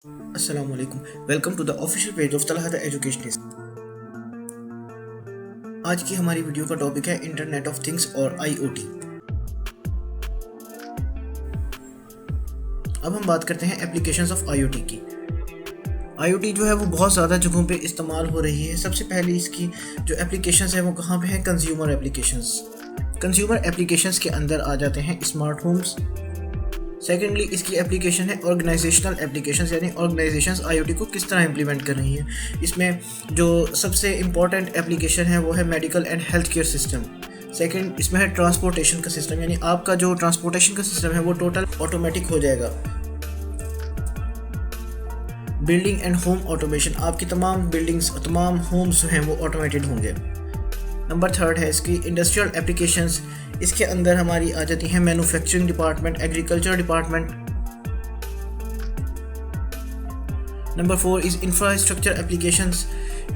Assalamualaikum. Welcome to the official page of Talha the educationist. आज की हमारी वीडियो का टॉपिक है इंटरनेट ऑफ थिंग्स और आईओटी। अब हम बात करते हैं एप्लीकेशंस ऑफ आईओटी की। आईओटी जो है वो बहुत ज़्यादा जगहों पे इस्तेमाल हो रही है। सबसे पहले इसकी जो एप्लीकेशंस है वो कहाँ पे हैं? Consumer applications. कंज्यूमर एप्लीकेशंस के अंदर आ जाते हैं स्मार्ट होम्स। सेकेंडली इसकी एप्लीकेशन है ऑर्गेनाइजेशनल एप्लीकेशंस, यानी ऑर्गेनाइजेशंस आईओटी को किस तरह इंप्लीमेंट कर रही हैं। इसमें जो सबसे इम्पॉर्टेंट एप्लीकेशन है वो है medical and health care system. Second इसमें है ट्रांसपोर्टेशन का सिस्टम, यानी आपका जो ट्रांसपोर्टेशन का सिस्टम है वो टोटल ऑटोमेटिक हो जाएगा। बिल्डिंग एंड होम ऑटोमेशन, आपकी तमाम बिल्डिंग्स, तमाम होम्स जो हैं वो ऑटोमेटेड होंगे। नंबर थर्ड है इसकी इंडस्ट्रियल एप्लीकेशंस। इसके अंदर हमारी आ जाती हैं manufacturing department, agriculture department. Number four is infrastructure applications.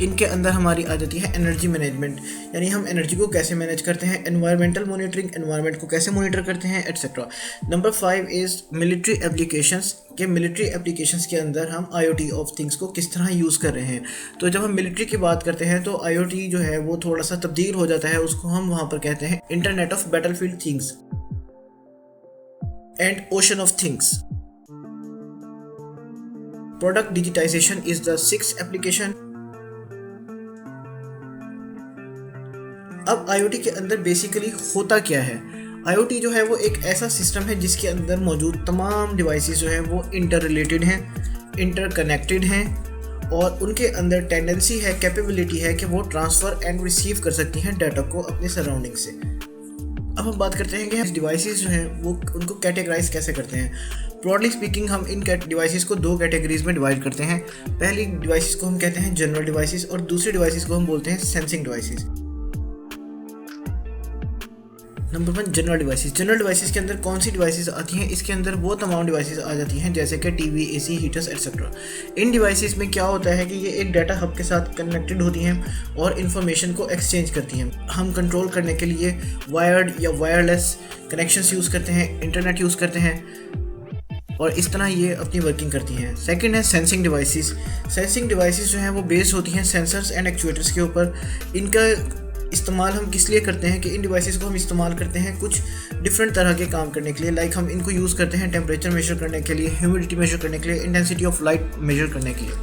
इनके अंदर हमारी आ जाती है एनर्जी मैनेजमेंट, यानी हम एनर्जी को कैसे मैनेज करते हैं, एनवायरमेंटल मॉनिटरिंग, एनवायरमेंट को कैसे मॉनिटर करते हैं, etcetera. Number five is military applications, के मिलिट्री एप्लीकेशंस के अंदर हम आईओटी ऑफ थिंग्स को किस तरह यूज़ कर रहे हैं। तो जब हम मिलिट्री की बात करते हैं तो आईओटी जो है वो थोड़ा सा तब्दील हो जाता है, उसको हम वहाँ पर कहते हैं internet of battlefield things and ocean of things. Product digitisation is the sixth application. अब आईओटी के अंदर बेसिकली होता क्या है? आईओटी जो है वो एक ऐसा सिस्टम है जिसके अंदर मौजूद तमाम डिवाइसेस जो हैं वो इंटर रिलेटेड हैं, इंटरकनेक्टेड हैं, और उनके अंदर टेंडेंसी है, कैपेबिलिटी है कि वो ट्रांसफ़र एंड रिसीव कर सकती हैं डाटा को अपने सराउंडिंग से। अब हम बात करते हैं कि इस डिवाइसेस जो हैं वो उनको कैटेगराइज कैसे करते हैं। ब्रॉडली स्पीकिंग हम इन डिवाइसेस को दो कैटेगरीज में डिवाइड करते हैं। पहली डिवाइसेस को हम कहते हैं जनरल डिवाइसेस और दूसरी डिवाइसेस को हम बोलते हैं sensing devices. Number one, general devices. General devices के अंदर कौन सी डिवाइसेस आती हैं? इसके अंदर वो तमाम डिवाइसेस आ जाती हैं जैसे कि टीवी, एसी, हीटर्स एट्सेट्रा। इन डिवाइसेस में क्या होता है कि ये एक डाटा हब के साथ कनेक्टेड होती हैं और इन्फॉर्मेशन को एक्सचेंज करती हैं। हम कंट्रोल करने के लिए वायर्ड या वायरलेस कनेक्शंस यूज़ करते हैं, इंटरनेट यूज़ करते हैं, और इस तरह ये अपनी वर्किंग करती हैं। सेकंड है सेंसिंग डिवाइसेस। सेंसिंग डिवाइसेस जो हैं वो बेस्ड होती हैं सेंसर्स एंड एक्चुएटर्स के ऊपर। इनका इस्तेमाल हम किस लिए करते हैं कि इन डिवाइसेस को हम इस्तेमाल करते हैं कुछ डिफरेंट तरह के काम करने के लिए। लाइक हम इनको यूज़ करते हैं टेम्परेचर मेजर करने के लिए, ह्यूमिडिटी मेजर करने के लिए, इंटेंसिटी ऑफ लाइट मेजर करने के लिए।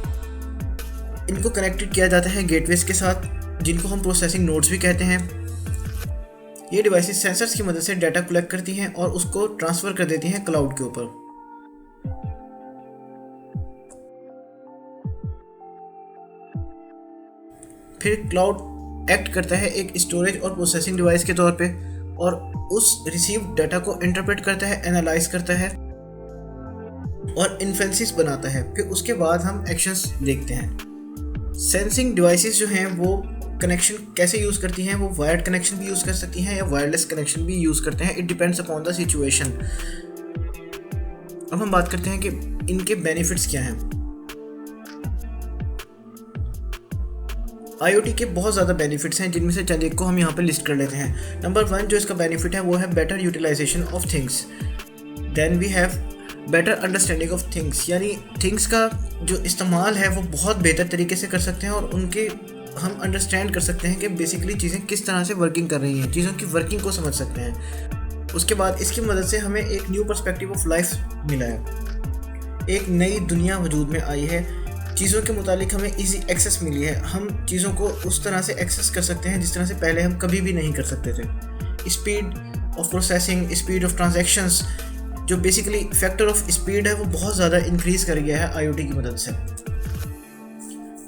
इनको कनेक्टेड किया जाता है गेटवेज के साथ, जिनको हम प्रोसेसिंग नोड्स भी कहते हैं। ये डिवाइसेस सेंसर्स की मदद से डाटा कलेक्ट करती हैं और उसको ट्रांसफ़र कर देती हैं क्लाउड के ऊपर। फिर क्लाउड एक्ट करता है एक स्टोरेज और प्रोसेसिंग डिवाइस के तौर पे, और उस रिसीव डाटा को इंटरप्रेट करता है, एनालाइज करता है और इन्फेरेंसेस बनाता है। फिर उसके बाद हम एक्शंस देखते हैं। सेंसिंग डिवाइसेस जो हैं वो कनेक्शन कैसे यूज़ करती हैं? वो वायर्ड कनेक्शन भी यूज़ कर सकती हैं या वायरलेस कनेक्शन भी यूज़ करते हैं। It depends upon the situation. अब हम बात करते हैं कि इनके बेनिफिट्स क्या हैं। आईओटी के बहुत ज़्यादा बेनिफिट्स हैं, जिनमें से चंद एक को हम यहाँ पे लिस्ट कर लेते हैं। नंबर वन जो इसका बेनिफिट है वो है better utilisation of things. Then we have better understanding of things, यानी थिंग्स का जो इस्तेमाल है वो बहुत बेहतर तरीके से कर सकते हैं और उनके हम अंडरस्टैंड कर सकते हैं कि बेसिकली चीज़ें किस तरह से वर्किंग कर रही हैं, चीज़ों की वर्किंग को समझ सकते हैं। उसके बाद इसकी मदद से हमें एक न्यू पर्सपेक्टिव ऑफ लाइफ मिला है, एक नई दुनिया वजूद में आई है। चीज़ों के मुतालिक हमें इजी एक्सेस मिली है। हम चीज़ों को उस तरह से एक्सेस कर सकते हैं जिस तरह से पहले हम कभी भी नहीं कर सकते थे। Speed of processing, speed of transactions, जो बेसिकली फैक्टर ऑफ स्पीड है वो बहुत ज़्यादा इंक्रीज़ कर गया है आईओटी की मदद से।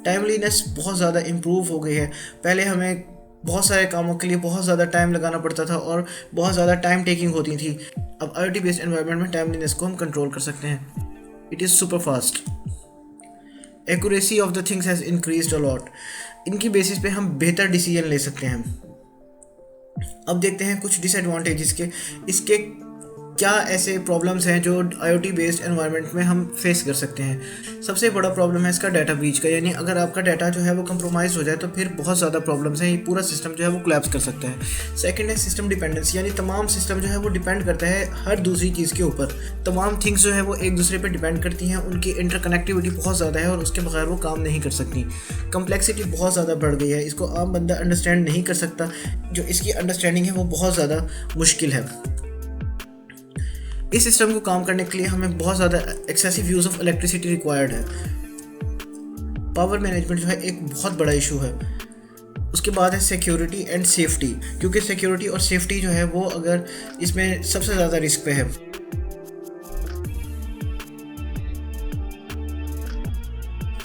टाइमलीनेस बहुत ज़्यादा इम्प्रूव हो गई है। पहले हमें बहुत सारे कामों के लिए बहुत ज़्यादा टाइम लगाना पड़ता था और बहुत ज़्यादा टाइम टेकिंग होती थी। अब आईओटी बेस्ड एनवायरनमेंट में टाइमलीनेस को हम कंट्रोल कर सकते हैं। It is super fast. Accuracy of the things has increased a lot. इनकी बेसिस पे हम बेहतर डिसीजन ले सकते हैं। अब देखते हैं कुछ डिसएडवांटेजेस के। इसके क्या ऐसे प्रॉब्लम्स हैं जो IoT बेस्ड एनवायरनमेंट में हम फेस कर सकते हैं। सबसे बड़ा प्रॉब्लम है इसका डाटा ब्रीच का, यानी अगर आपका डाटा जो है वो कंप्रोमाइज़ हो जाए तो फिर बहुत ज़्यादा प्रॉब्लम्स हैं, ये पूरा सिस्टम जो है वो कोलैप्स कर सकता है। सेकंड है सिस्टम डिपेंडेंसी, यानी तमाम सिस्टम जो है वो डिपेंड करता है हर दूसरी चीज़ के ऊपर। तमाम थिंग्स जो है वो एक दूसरे पर डिपेंड करती हैं, उनकी इंटरकनेक्टिविटी बहुत ज़्यादा है और उसके बगैर वो काम नहीं कर सकती। कम्प्लेक्सिटी बहुत ज़्यादा बढ़ गई है, इसको आम बंदा अंडरस्टैंड नहीं कर सकता, जो इसकी अंडरस्टैंडिंग है वो बहुत ज़्यादा मुश्किल है। इस सिस्टम को काम करने के लिए हमें बहुत ज़्यादा excessive use of electricity required है। पावर मैनेजमेंट जो है एक बहुत बड़ा इशू है। उसके बाद है सिक्योरिटी एंड सेफ्टी, क्योंकि सिक्योरिटी और सेफ्टी जो है वो अगर इसमें सबसे ज़्यादा रिस्क पे है।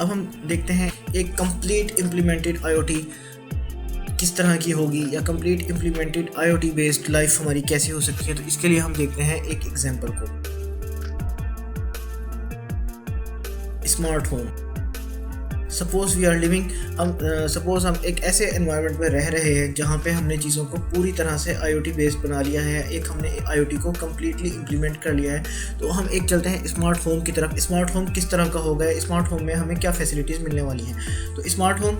अब हम देखते हैं एक कंप्लीट इम्प्लीमेंटेड IoT किस तरह की होगी, या complete implemented IoT based life हमारी कैसी हो सकती है। तो इसके लिए हम देखते हैं एक एग्जांपल को, smart home. Suppose we are living, suppose हम एक ऐसे एनवायरनमेंट में रह रहे हैं जहाँ पे हमने चीज़ों को पूरी तरह से IoT बेस्ड बना लिया है, एक हमने IoT को कम्प्लीटली इम्प्लीमेंट कर लिया है। तो हम एक चलते हैं स्मार्ट होम की तरफ। स्मार्ट होम किस तरह का होगा, स्मार्ट होम में हमें क्या फैसिलिटीज़ मिलने वाली हैं। तो स्मार्ट होम,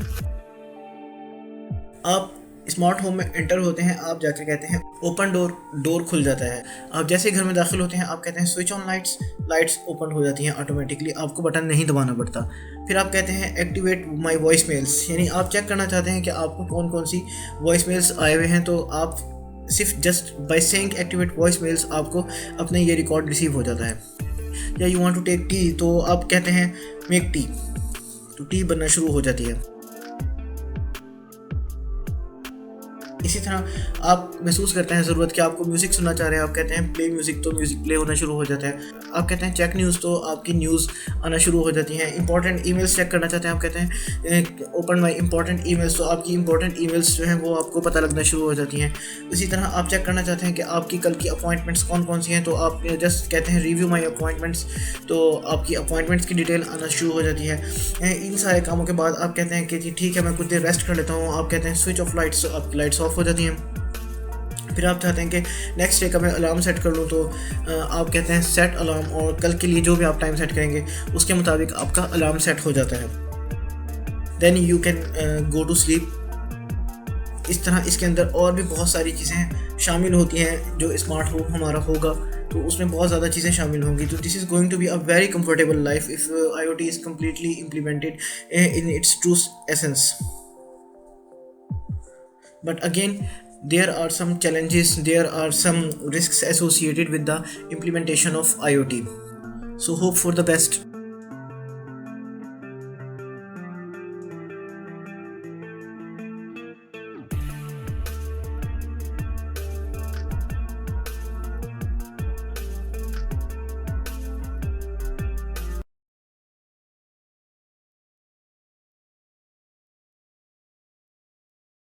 आप स्मार्ट होम में एंटर होते हैं, आप जाके कहते हैं ओपन डोर, डोर खुल जाता है। आप जैसे घर में दाखिल होते हैं आप कहते हैं switch on lights, lights open हो जाती हैं ऑटोमेटिकली, आपको बटन नहीं दबाना पड़ता। फिर आप कहते हैं एक्टिवेट माय वॉइस मेल्स, यानी आप चेक करना चाहते हैं कि आपको कौन कौन सी वॉइस मेल्स आए हुए हैं, तो आप सिर्फ just by saying activate voice mails आपको अपने ये रिकॉर्ड रिसीव हो जाता है। या you want to take tea, तो आप कहते हैं मेक टी, तो टी बनना शुरू हो जाती है। इसी तरह आप महसूस करते हैं ज़रूरत कि आपको म्यूज़िक सुनना चाह रहे हैं, आप कहते हैं प्ले म्यूज़िक, तो म्यूज़िक प्ले होना शुरू हो जाता है। आप कहते हैं चेक न्यूज़, तो आपकी न्यूज़ आना शुरू हो जाती हैं। इंपॉर्टेंट ईमेल्स चेक करना चाहते हैं, आप कहते हैं ओपन माय इंपॉर्टेंट ईमेल्स, तो आपकी इंपॉर्टेंट ईमेल्स जो हैं वो आपको पता लगना शुरू हो जाती हैं। इसी तरह आप चेक करना चाहते हैं कि आपकी कल की अपॉइंटमेंट्स कौन कौन सी हैं, तो आप जस्ट कहते हैं रिव्यू माई अपॉइंटमेंट्स, तो आपकी अपॉइंटमेंट्स की डिटेल आना शुरू हो जाती है। इन सारे कामों के बाद आप कहते हैं कि जी ठीक है मैं कुछ देर रेस्ट कर लेता हूँ, आप कहते हैं स्विच ऑफ लाइट्स, तो आपकी लाइट्स ऑफ हो जाती हैं। फिर आप चाहते हैं कि नेक्स्ट डे का मैं अलार्म सेट कर लूँ, तो आप कहते हैं सेट अलार्म, और कल के लिए जो भी आप टाइम सेट करेंगे उसके मुताबिक आपका अलार्म सेट हो जाता है। Then you can go to sleep. इस तरह इसके अंदर और भी बहुत सारी चीज़ें शामिल होती हैं। जो स्मार्ट होम हमारा होगा तो उसमें बहुत ज़्यादा चीज़ें शामिल होंगी। तो this is going to be a very comfortable life if IoT is completely implemented in its true essence. But again, there are some challenges, there are some risks associated with the implementation of IoT. So hope for the best.